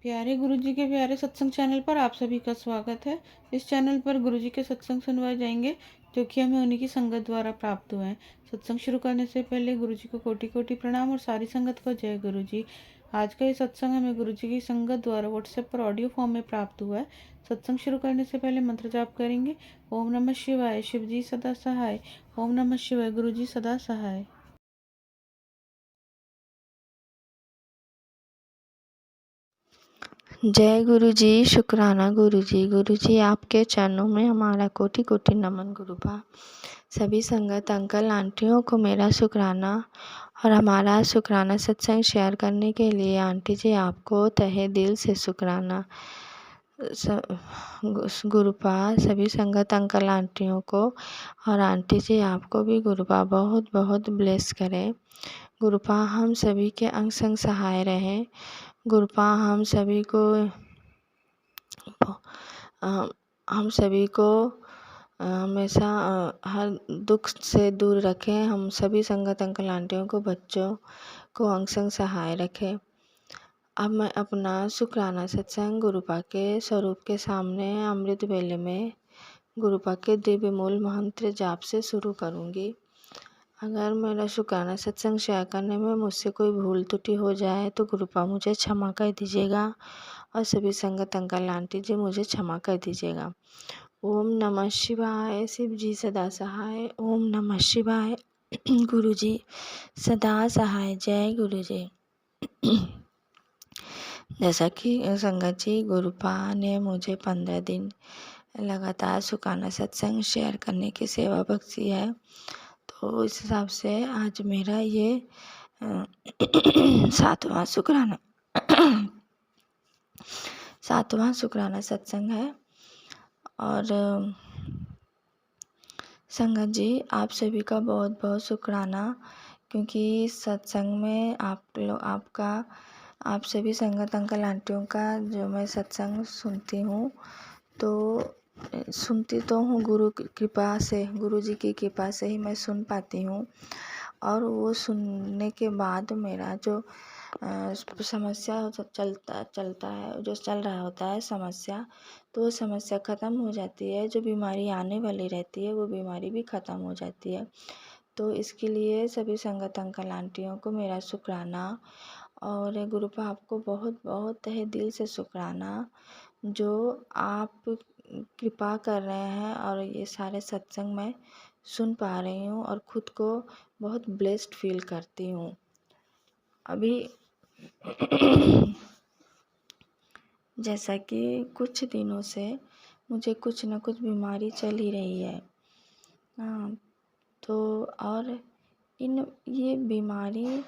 प्यारे गुरुजी के प्यारे सत्संग चैनल पर आप सभी का स्वागत है। इस चैनल पर गुरुजी के सत्संग सुनवाए जाएंगे जो कि हमें उन्हीं की संगत द्वारा प्राप्त हुए हैं। सत्संग शुरू करने से पहले गुरुजी को कोटि कोटि प्रणाम और सारी संगत को जय गुरुजी। आज का ये सत्संग हमें गुरुजी की संगत द्वारा व्हाट्सएप पर ऑडियो फॉर्म में प्राप्त हुआ है। सत्संग शुरू करने से पहले मंत्र जाप करेंगे। ओम नमः शिवाय, शिव जी सदा सहाय। ओम नमः शिवाय, गुरुजी सदा सहाय। जय गुरु जी। शुक्राना गुरु जी। गुरु जी आपके चरणों में हमारा कोटि कोटि नमन गुरुपा। सभी संगत अंकल आंटियों को मेरा शुक्राना और हमारा शुक्राना सत्संग शेयर करने के लिए आंटी जी आपको तहे दिल से शुक्राना। गुरुपा सभी संगत अंकल आंटियों को और आंटी जी आपको भी गुरुपा बहुत बहुत ब्लेस करे। गुरुपा हम सभी के अंग संग सहाय रहें। गुरुपा हम सभी को हमेशा हर दुख से दूर रखें। हम सभी संगत अंकल आंटियों को, बच्चों को अंग संग सहाय रखें। अब मैं अपना शुक्राना सत्संग गुरुपा के स्वरूप के सामने अमृत वेले में गुरुपा के दिव्य मूल मंत्र जाप से शुरू करूँगी। अगर मेरा शुक्राना सत्संग शेयर करने में मुझसे कोई भूल त्रुटि हो जाए तो गुरुपा मुझे क्षमा कर दीजिएगा और सभी संगत अंकल आंटी जी मुझे क्षमा कर दीजिएगा। ओम नमः शिवाय, शिव जी सदा सहाय। ओम नमः शिवाय, गुरु जी सदा सहाय। जय गुरु जी। जैसा कि संगत जी गुरुपा ने मुझे 15 दिन लगातार शुक्राना सत्संग शेयर करने की सेवा बख्शी है, तो इस हिसाब से आज मेरा ये 7वां शुक्राना सत्संग है। और संगत जी आप सभी का बहुत बहुत शुक्राना, क्योंकि सत्संग में आप सभी संगत अंकल आंटियों का जो मैं सत्संग सुनती हूँ तो हूँ गुरु की कृपा से, गुरु जी की कृपा से ही मैं सुन पाती हूँ। और वो सुनने के बाद मेरा जो समस्या चलता है, जो चल रहा होता है समस्या, तो वो समस्या ख़त्म हो जाती है। जो बीमारी आने वाली रहती है वो बीमारी भी ख़त्म हो जाती है। तो इसके लिए सभी संगत अंकल आंटियों को मेरा शुक्राना और गुरुपा आपको बहुत बहुत तहे दिल से शुक्राना जो आप कृपा कर रहे हैं और ये सारे सत्संग मैं सुन पा रही हूँ और ख़ुद को बहुत ब्लेस्ड फील करती हूँ। अभी जैसा कि कुछ दिनों से मुझे कुछ न कुछ बीमारी चल ही रही है। तो और ये बीमारी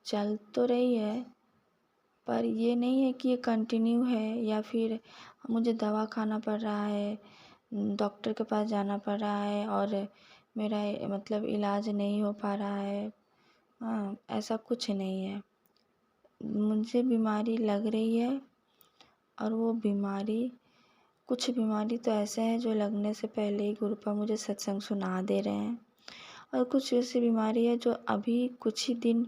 चल तो रही है, पर ये नहीं है कि ये कंटिन्यू है या फिर मुझे दवा खाना पड़ रहा है, डॉक्टर के पास जाना पड़ रहा है और मेरा मतलब इलाज नहीं हो पा रहा है। ऐसा कुछ नहीं है। मुझे बीमारी लग रही है और वो कुछ बीमारी तो ऐसे है जो लगने से पहले ही गुरुपा मुझे सत्संग सुना दे रहे हैं, और कुछ ऐसी बीमारी है जो अभी कुछ ही दिन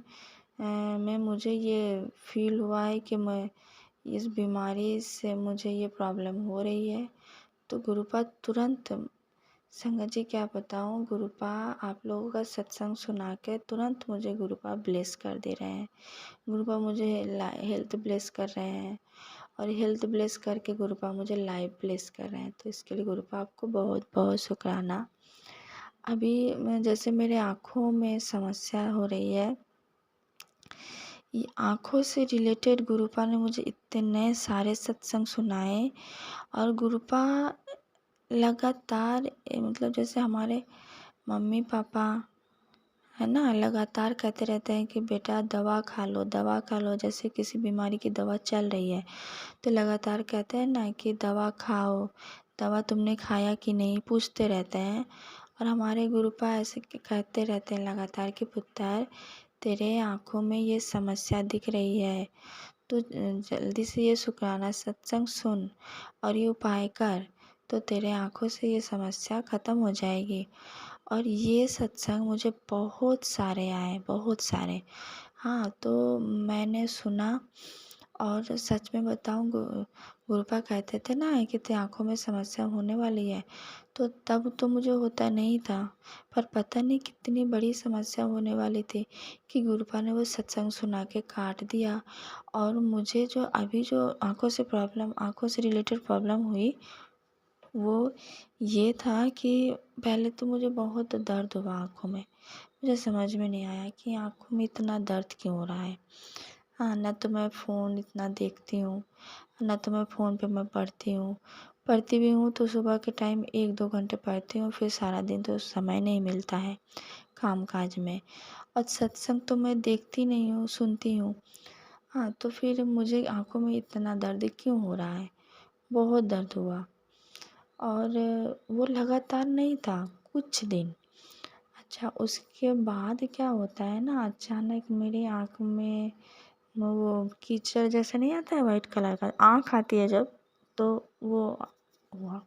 में मुझे ये फील हुआ है कि मैं इस बीमारी से मुझे ये प्रॉब्लम हो रही है। तो गुरुपा तुरंत, संगत जी क्या बताऊँ, गुरुपा आप लोगों का सत्संग सुना के तुरंत मुझे गुरुपा ब्लेस कर दे रहे हैं। गुरुपा मुझे हेल्थ ब्लेस कर रहे हैं और हेल्थ ब्लेस करके गुरुपा मुझे लाइफ ब्लेस कर रहे हैं। तो इसके लिए गुरुपा आपको बहुत बहुत शुक्राना। अभी जैसे मेरे आँखों में समस्या हो रही है, ये आँखों से रिलेटेड गुरुपा ने मुझे इतने सारे सत्संग सुनाए और गुरुपा लगातार मतलब जैसे हमारे मम्मी पापा है ना, लगातार कहते रहते हैं कि बेटा दवा खा लो, दवा खा लो। जैसे किसी बीमारी की दवा चल रही है तो लगातार कहते हैं ना कि दवा खाओ, दवा तुमने खाया कि नहीं, पूछते रहते हैं। और हमारे गुरुपा ऐसे कहते रहते हैं लगातार कि पुत्र तेरे आँखों में ये समस्या दिख रही है, तो जल्दी से ये शुक्राना सत्संग सुन और ये उपाय कर, तो तेरे आँखों से ये समस्या ख़त्म हो जाएगी। और ये सत्संग मुझे बहुत सारे आए, बहुत सारे। हाँ, तो मैंने सुना और सच में बताऊँ गुरुपा कहते थे ना कि तेरी आँखों में समस्या होने वाली है, तो तब तो मुझे होता नहीं था। पर पता नहीं कितनी बड़ी समस्या होने वाली थी कि गुरुपा ने वो सत्संग सुना के काट दिया। और मुझे जो अभी जो आँखों से रिलेटेड प्रॉब्लम हुई, वो ये था कि पहले तो मुझे बहुत दर्द हुआ आँखों में। मुझे समझ में नहीं आया कि आँखों में इतना दर्द क्यों हो रहा है। हाँ, ना तो मैं फ़ोन इतना देखती हूँ, ना तो मैं फ़ोन पे मैं पढ़ती हूँ। पढ़ती भी हूँ तो सुबह के टाइम 1-2 घंटे पढ़ती हूँ, फिर सारा दिन तो समय नहीं मिलता है काम-काज में। और सत्संग तो मैं देखती नहीं हूँ, सुनती हूँ। हाँ, तो फिर मुझे आँखों में इतना दर्द क्यों हो रहा है? बहुत दर्द हुआ। और वो लगातार नहीं था, कुछ दिन। अच्छा, उसके बाद क्या होता है ना, अचानक मेरी आँख में वो कीचड़ जैसा नहीं आता है वाइट कलर का, आँख आती है जब, तो वो हुआ।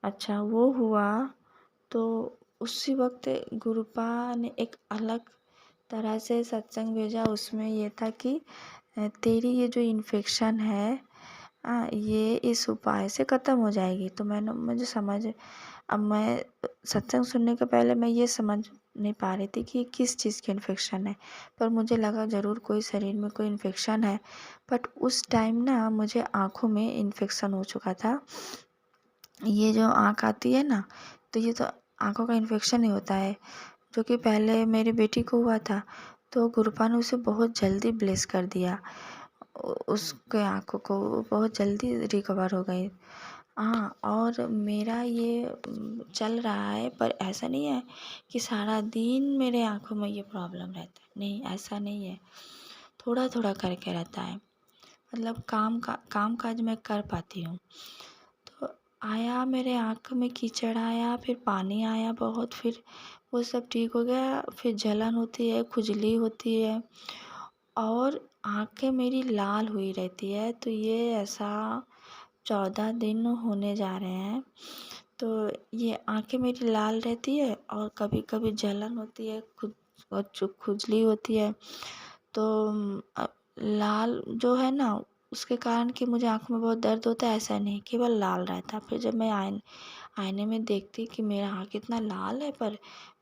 अच्छा, वो हुआ तो उसी वक्त गुरुपा ने एक अलग तरह से सत्संग भेजा। उसमें ये था कि तेरी ये जो इन्फेक्शन है, ये इस उपाय से ख़त्म हो जाएगी। तो मुझे समझ, अब मैं सत्संग सुनने के पहले मैं ये समझ नहीं पा रही थी कि किस चीज़ की इन्फेक्शन है, पर मुझे लगा ज़रूर कोई शरीर में कोई इन्फेक्शन है। बट उस टाइम ना मुझे आँखों में इन्फेक्शन हो चुका था। ये जो आँख आती है ना, तो ये तो आँखों का इन्फेक्शन ही होता है, जो कि पहले मेरी बेटी को हुआ था। तो गुरुपा ने उसे बहुत जल्दी ब्लेस कर दिया। उसके आँखों को बहुत जल्दी रिकवर हो गई। हाँ, और मेरा ये चल रहा है, पर ऐसा नहीं है कि सारा दिन मेरे आँखों में ये प्रॉब्लम रहता है। नहीं, ऐसा नहीं है, थोड़ा-थोड़ा करके रहता है। मतलब काम-काज मैं कर पाती हूँ। तो आया मेरे आँख में कीचड़ आया, फिर पानी आया बहुत, फिर वो सब ठीक हो गया। फिर जलन होती है, खुजली होती है और आँखें मेरी लाल हुई रहती है। तो ये ऐसा 14 दिन होने जा रहे हैं। तो ये आँखें मेरी लाल रहती है और कभी-कभी जलन होती है, खुजली होती है। तो लाल जो है ना, उसके कारण कि मुझे आँखों में बहुत दर्द होता है, ऐसा नहीं, केवल लाल रहता है। फिर जब मैं आईने में देखती कि मेरा आँख इतना लाल है, पर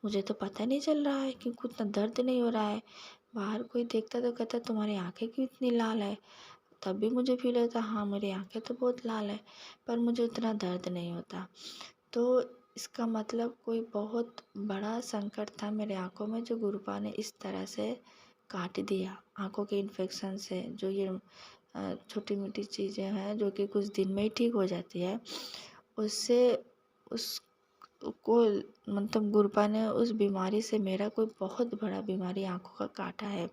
मुझे तो पता नहीं चल रहा है क्योंकि उतना दर्द नहीं हो रहा है। बाहर कोई देखता तो कहता तुम्हारी आँखें क्यों इतनी लाल है? तब भी मुझे फ़ील होता हाँ, मेरी आँखें तो बहुत लाल है, पर मुझे उतना दर्द नहीं होता। तो इसका मतलब कोई बहुत बड़ा संकट था मेरे आँखों में, जो गुरुपा ने इस तरह से काट दिया। आँखों के इन्फेक्शन से जो ये छोटी-मोटी चीज़ें हैं जो कि कुछ दिन में ही ठीक हो जाती है, उससे उसको मतलब गुरुपा ने उस बीमारी से मेरा कोई बहुत बड़ा बीमारी आँखों का काटा है,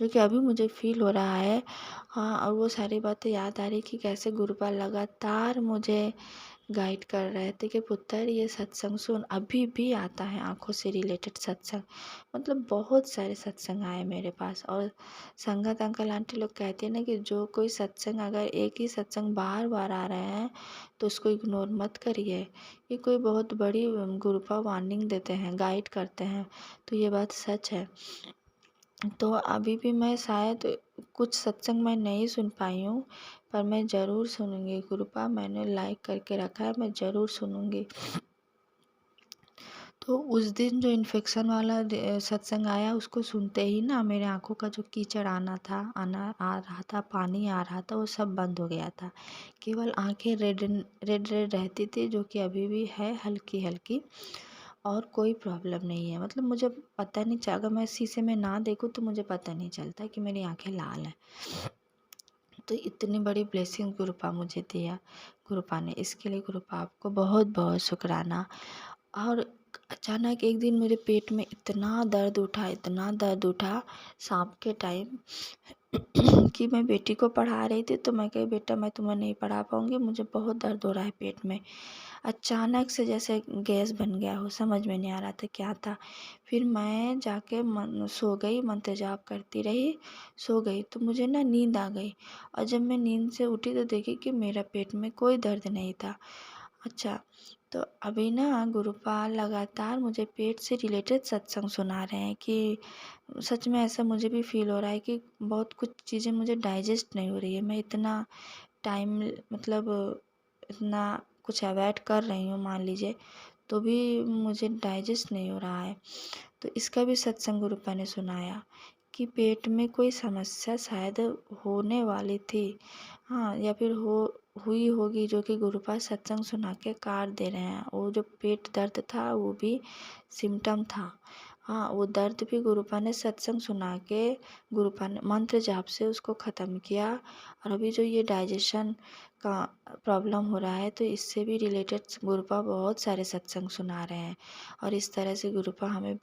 जो कि अभी मुझे फ़ील हो रहा है। हाँ, और वो सारी बातें याद आ रही कि कैसे गुरुपा लगातार मुझे गाइड कर रहे थे कि पुत्र ये सत्संग सुन। अभी भी आता है आँखों से रिलेटेड सत्संग, मतलब बहुत सारे सत्संग आए मेरे पास। और संगत अंकल आंटी लोग कहते हैं ना कि जो कोई सत्संग, अगर एक ही सत्संग बार बार आ रहे हैं तो उसको इग्नोर मत करिए। ये कोई बहुत बड़ी गुरुपा वार्निंग देते हैं, गाइड करते हैं, तो ये बात सच है। तो अभी भी मैं शायद कुछ सत्संग मैं नहीं सुन पाई हूँ, पर मैं ज़रूर सुनूँगी। गुरुपा मैंने लाइक करके रखा है, मैं ज़रूर सुनूँगी। तो उस दिन जो इन्फेक्शन वाला सत्संग आया, उसको सुनते ही ना मेरे आँखों का जो कीचड़ आ रहा था, पानी आ रहा था, वो सब बंद हो गया था। केवल आँखें रेड रेड रेड रहती थी, जो कि अभी भी है हल्की हल्की, और कोई प्रॉब्लम नहीं है। मतलब मुझे पता नहीं चला, अगर मैं शीशे में ना देखूँ तो मुझे पता नहीं चलता कि मेरी आँखें लाल हैं। तो इतनी बड़ी ब्लेसिंग गुरुपा मुझे दिया गुरुपा ने, इसके लिए गुरुपा आपको बहुत बहुत शुक्राना। और अचानक एक दिन मेरे पेट में इतना दर्द उठा, इतना दर्द उठा शाम के टाइम कि मैं बेटी को पढ़ा रही थी, तो मैं कही बेटा मैं तुम्हें नहीं पढ़ा पाऊँगी, मुझे बहुत दर्द हो रहा है पेट में। अचानक से जैसे गैस बन गया हो, समझ में नहीं आ रहा था क्या था। फिर मैं जाके सो गई, मंत्र जाप करती रही, सो गई। तो मुझे ना नींद आ गई, और जब मैं नींद से उठी तो देखी कि मेरा पेट में कोई दर्द नहीं था। अच्छा, तो अभी ना गुरुपाल लगातार मुझे पेट से रिलेटेड सत्संग सुना रहे हैं कि सच में ऐसा मुझे भी फील हो रहा है कि बहुत कुछ चीज़ें मुझे डाइजेस्ट नहीं हो रही है। मैं इतना टाइम मतलब इतना कुछ अवॉइड कर रही हूँ मान लीजिए, तो भी मुझे डाइजेस्ट नहीं हो रहा है। तो इसका भी सत्संग गुरुपा ने सुनाया कि पेट में कोई समस्या शायद होने वाली थी, हाँ, या फिर हुई होगी, जो कि गुरुपा सत्संग सुना के काट दे रहे हैं। वो जो पेट दर्द था वो भी सिम्टम था, हाँ, वो दर्द भी गुरुपा ने सत्संग सुना के गुरुपा ने मंत्र जाप से उसको ख़त्म किया। और अभी जो ये डाइजेशन का प्रॉब्लम हो रहा है, तो इससे भी रिलेटेड गुरुपा बहुत सारे सत्संग सुना रहे हैं और इस तरह से गुरुपा हमें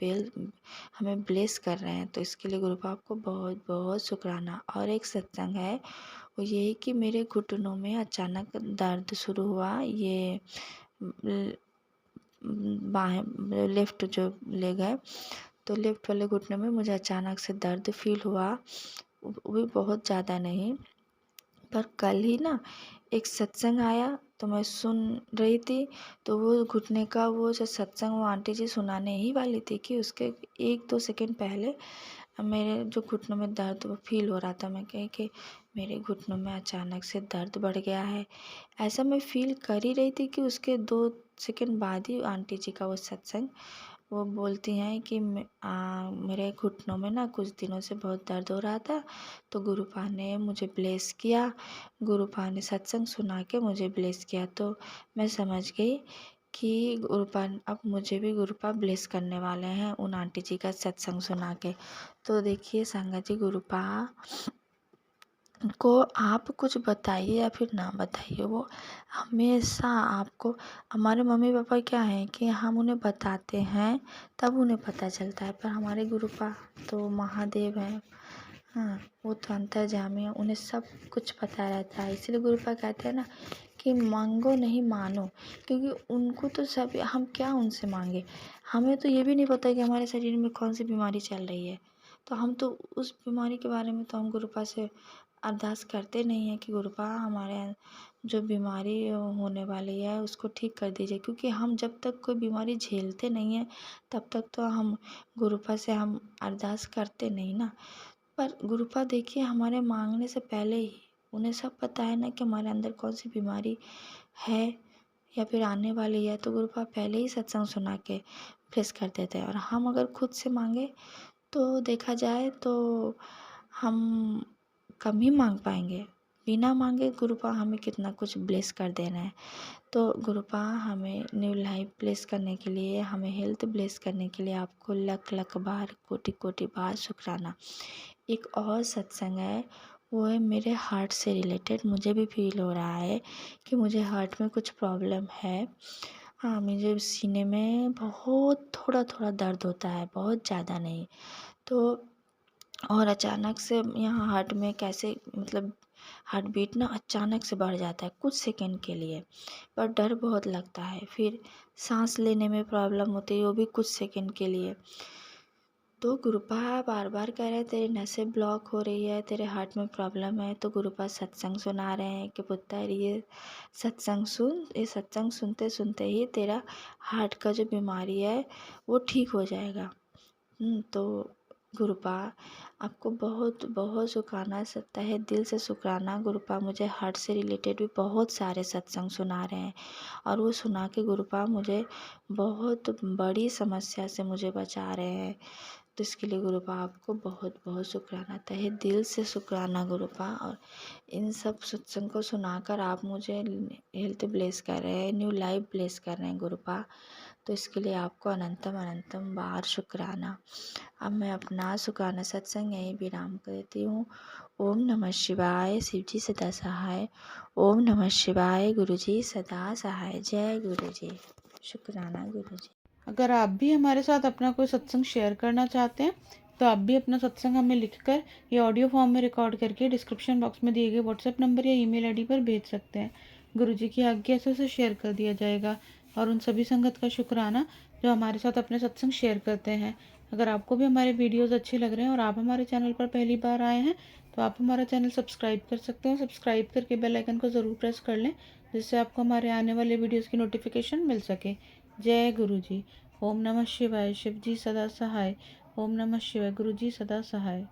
ब्लेस कर रहे हैं। तो इसके लिए गुरुपा आपको बहुत बहुत शुक्राना। और एक सत्संग है वो यही कि मेरे घुटनों में अचानक दर्द शुरू हुआ। ये बाएं लेफ्ट जो लेग है, तो लेफ्ट वाले घुटने में मुझे अचानक से दर्द फील हुआ, वो भी बहुत ज़्यादा नहीं। पर कल ही ना एक सत्संग आया तो मैं सुन रही थी, तो वो घुटने का वो जो सत्संग वो आंटी जी सुनाने ही वाली थी कि उसके 1-2 सेकंड पहले मेरे जो घुटनों में दर्द वो फील हो रहा था। मैं कही कि मेरे घुटनों में अचानक से दर्द बढ़ गया है। ऐसा मैं फील कर ही रही थी कि उसके 2 सेकंड बाद ही आंटी जी का वो सत्संग वो बोलती हैं कि मेरे घुटनों में ना कुछ दिनों से बहुत दर्द हो रहा था, तो गुरुपा ने मुझे ब्लेस किया। गुरुपा ने सत्संग सुना के मुझे ब्लेस किया। तो मैं समझ गई कि गुरुपा अब मुझे भी गुरुपा ब्लेस करने वाले हैं उन आंटी जी का सत्संग सुना के। तो देखिए संगत जी, गुरुपा को आप कुछ बताइए या फिर ना बताइए, वो हमेशा आपको, हमारे मम्मी पापा क्या है कि हम उन्हें बताते हैं तब उन्हें पता चलता है, पर हमारे गुरुपा तो महादेव हैं, हाँ, वो तो अंतर्यामी है, उन्हें सब कुछ पता रहता है। इसलिए गुरुपा कहते हैं ना कि मांगो नहीं मानो, क्योंकि उनको तो सब, हम क्या उनसे मांगे, हमें तो ये भी नहीं पता कि हमारे शरीर में कौन सी बीमारी चल रही है। तो हम तो उस बीमारी के बारे में तो हम गुरुपा से अरदास करते नहीं हैं कि गुरुपा हमारे जो बीमारी होने वाली है उसको ठीक कर दीजिए, क्योंकि हम जब तक कोई बीमारी झेलते नहीं हैं तब तक तो हम गुरुपा से हम अरदास करते नहीं ना। पर गुरुपा देखिए हमारे मांगने से पहले ही उन्हें सब पता है ना कि हमारे अंदर कौन सी बीमारी है या फिर आने वाली है, तो गुरुपा पहले ही सत्संग सुना के फेस कर देते हैं। और हम अगर खुद से मांगे तो देखा जाए तो हम कम ही मांग पाएंगे। बिना मांगे गुरुपा हमें कितना कुछ ब्लेस कर दे रहे हैं। तो गुरुपा हमें न्यू लाइफ ब्लेस करने के लिए, हमें हेल्थ ब्लेस करने के लिए आपको लख लख बार, कोटि कोटि बार शुक्राना। एक और सत्संग है, वो है मेरे हार्ट से रिलेटेड। मुझे भी फील हो रहा है कि मुझे हार्ट में कुछ प्रॉब्लम है, हाँ, मुझे सीने में बहुत थोड़ा थोड़ा दर्द होता है, बहुत ज़्यादा नहीं। तो और अचानक से यहाँ हार्ट में कैसे मतलब हार्ट बीट ना अचानक से बढ़ जाता है कुछ सेकंड के लिए, पर डर बहुत लगता है। फिर सांस लेने में प्रॉब्लम होती है, वो भी कुछ सेकंड के लिए। तो गुरुपा बार बार कह रहे हैं तेरी नसें ब्लॉक हो रही है, तेरे हार्ट में प्रॉब्लम है। तो गुरुपा सत्संग सुना रहे हैं कि पुत्र ये सत्संग सुन, ये सत्संग सुनते सुनते ही तेरा हार्ट का जो बीमारी है वो ठीक हो जाएगा। तो गुरुपा आपको बहुत बहुत शुक्राना, सकता है दिल से शुक्राना। गुरुपा मुझे हार्ट से रिलेटेड भी बहुत सारे सत्संग सुना रहे हैं और वो सुना के गुरुपा मुझे बहुत बड़ी समस्या से मुझे बचा रहे हैं। तो इसके लिए गुरुपा आपको बहुत बहुत शुक्राना, तहे दिल से शुक्राना गुरुपा। और इन सब सत्संग को सुनाकर आप मुझे हेल्थ ब्लेस कर रहे हैं, न्यू लाइफ ब्लेस कर रहे हैं गुरुपा। तो इसके लिए आपको अनंतम अनंतम बार शुक्राना। अब मैं अपना शुक्राना सत्संग यहीं विराम करती हूँ। ओम नमः शिवाय, शिव जी सदा सहाय। ओम नमः शिवाय, गुरु जी सदा सहाय। जय गुरु जी। शुक्राना गुरु जी। अगर आप भी हमारे साथ अपना कोई सत्संग शेयर करना चाहते हैं तो आप भी अपना सत्संग हमें लिखकर या ऑडियो फॉर्म में रिकॉर्ड करके डिस्क्रिप्शन बॉक्स में दिए गए व्हाट्सएप नंबर या ईमेल आईडी पर भेज सकते हैं। गुरु जी की आज्ञा से उसे शेयर कर दिया जाएगा। और उन सभी संगत का शुक्राना जो हमारे साथ अपने सत्संग शेयर करते हैं। अगर आपको भी हमारे वीडियोज़ अच्छे लग रहे हैं और आप हमारे चैनल पर पहली बार आए हैं तो आप हमारा चैनल सब्सक्राइब कर सकते हो। सब्सक्राइब करके बेल आइकन को ज़रूर प्रेस कर लें जिससे आपको हमारे आने वाले वीडियोस की नोटिफिकेशन मिल सके। जय गुरु जी। ओम नमः शिवाय। शिव जी सदा सहाय। ओम नमः शिवाय। गुरु जी सदा सहाय।